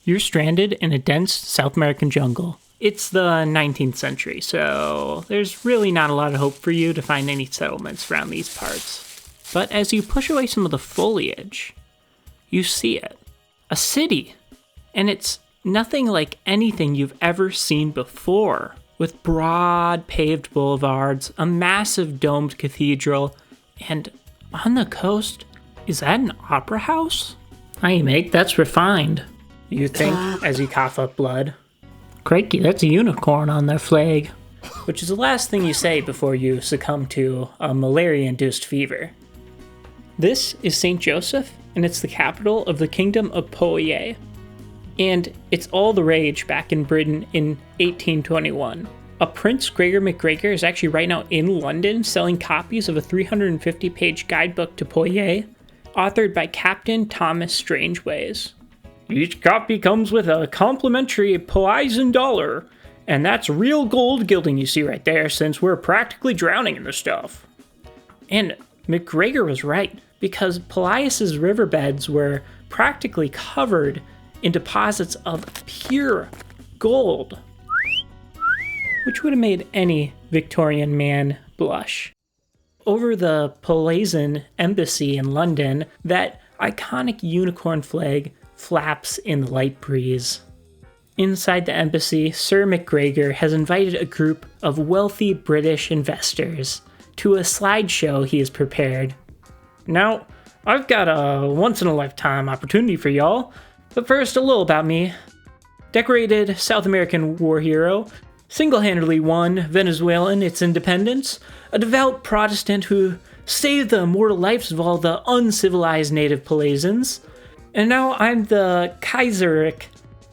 You're stranded in a dense South American jungle. It's the 19th century, so there's really not a lot of hope for you to find any settlements around these parts. But as you push away some of the foliage, you see it. A city. And it's nothing like anything you've ever seen before. With broad paved boulevards, a massive domed cathedral, and on the coast, is that an opera house? Aye, mate, that's refined, you think as you cough up blood. Crikey, that's a unicorn on their flag. Which is the last thing you say before you succumb to a malaria-induced fever. This is St. Joseph, and it's the capital of the Kingdom of Poyais. And it's all the rage back in Britain in 1821. A Prince Gregor MacGregor is actually right now in London selling copies of a 350-page guidebook to Poyais, authored by Captain Thomas Strangeways. Each copy comes with a complimentary Poyais dollar, and that's real gold gilding you see right there, since we're practically drowning in the stuff. And MacGregor was right, because Poyais' riverbeds were practically covered in deposits of pure gold, which would have made any Victorian man blush. Over the Poyaisan embassy in London, that iconic unicorn flag flaps in the light breeze. Inside the embassy, Sir MacGregor has invited a group of wealthy British investors to a slideshow he has prepared. Now, I've got a once-in-a-lifetime opportunity for y'all. But first, a little about me. Decorated South American war hero, single-handedly won Venezuelan its independence, a devout Protestant who saved the immortal lives of all the uncivilized native Poyaisans, and now I'm the Kaiseric,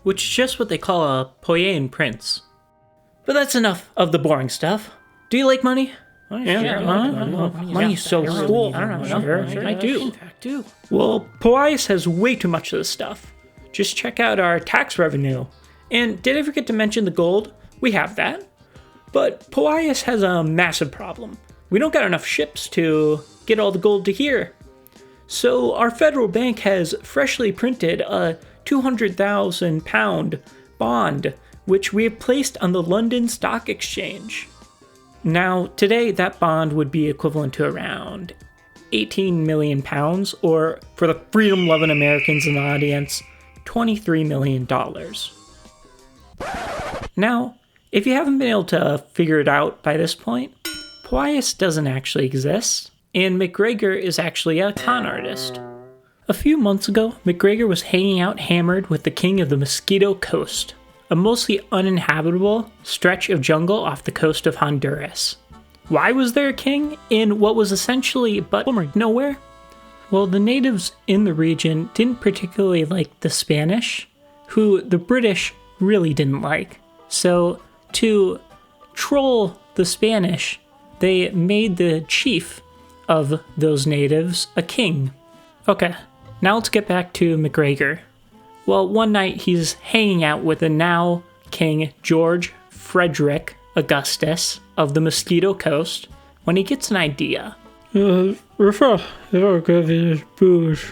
which is just what they call a Poyaisan prince. But that's enough of the boring stuff. Do you like money? Money is so cool. I do. In fact, do. Well, Poyais has way too much of this stuff. Just check out our tax revenue. And did I forget to mention the gold? We have that. But Poyais has a massive problem. We don't got enough ships to get all the gold to here. So our federal bank has freshly printed a £200,000 bond, which we have placed on the London Stock Exchange. Now, today that bond would be equivalent to around £18 million, or for the freedom-loving Americans in the audience, $23 million. Now, if you haven't been able to figure it out by this point, Poyais doesn't actually exist, and MacGregor is actually a con artist. A few months ago, MacGregor was hanging out hammered with the king of the Mosquito Coast, a mostly uninhabitable stretch of jungle off the coast of Honduras. Why was there a king in what was essentially but nowhere? Well, the natives in the region didn't particularly like the Spanish, who the British really didn't like. So, to troll the Spanish, they made the chief of those natives a king. Okay, now let's get back to MacGregor. Well, one night he's hanging out with the now King George Frederick Augustus of the Mosquito Coast when he gets an idea. If I give you this booze,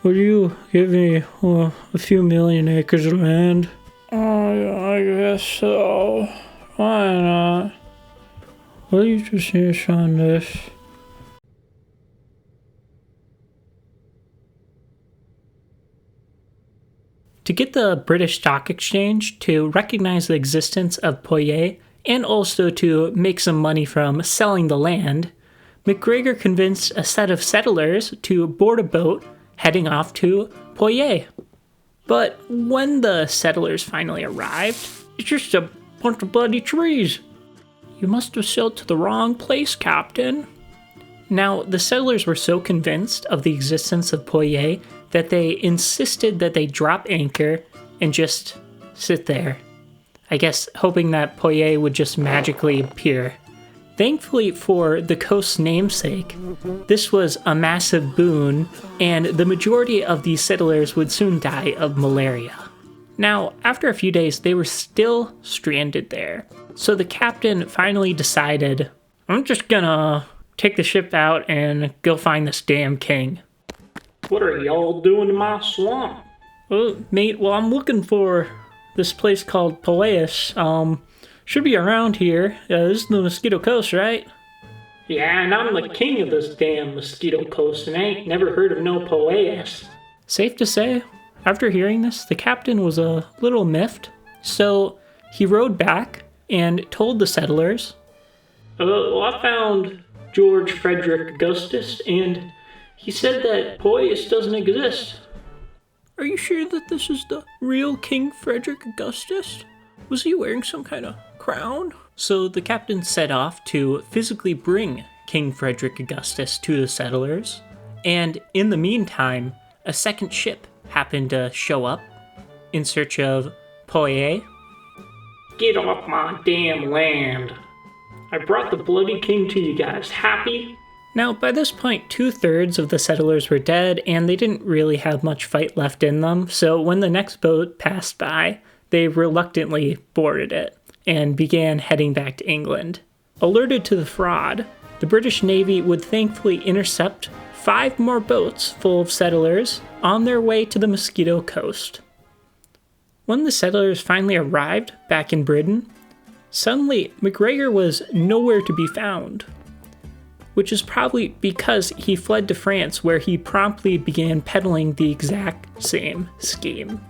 would you give me a few million acres of land? I guess so. Why not? Will you just insist on this? To get the British Stock Exchange to recognize the existence of Poyais and also to make some money from selling the land, MacGregor convinced a set of settlers to board a boat heading off to Poyais. But when the settlers finally arrived, it's just a bunch of bloody trees. You must have sailed to the wrong place, Captain. Now, the settlers were so convinced of the existence of Poyais that they insisted that they drop anchor and just sit there. I guess hoping that Poyais would just magically appear. Thankfully for the coast's namesake, this was a massive boon, and the majority of these settlers would soon die of malaria. Now, after a few days, they were still stranded there. So the captain finally decided, I'm just gonna take the ship out and go find this damn king. What are y'all doing in my swamp? Mate, well, I'm looking for this place called Poyais. Should be around here. This is the Mosquito Coast, right? Yeah, and I'm the king of this damn Mosquito Coast, and I ain't never heard of no Poyais. Safe to say, after hearing this, the captain was a little miffed. So he rode back and told the settlers, well, I found George Frederick Augustus, and he said that Poyais doesn't exist. Are you sure that this is the real King Frederick Augustus? Was he wearing some kind of crown? So the captain set off to physically bring King Frederick Augustus to the settlers, and in the meantime, a second ship happened to show up in search of Poyais. Get off my damn land. I brought the bloody king to you guys. Happy? Now, by this point, 2/3 of the settlers were dead, and they didn't really have much fight left in them, so when the next boat passed by, they reluctantly boarded it and began heading back to England. Alerted to the fraud, the British Navy would thankfully intercept 5 more boats full of settlers on their way to the Mosquito Coast. When the settlers finally arrived back in Britain, suddenly MacGregor was nowhere to be found, which is probably because he fled to France, where he promptly began peddling the exact same scheme.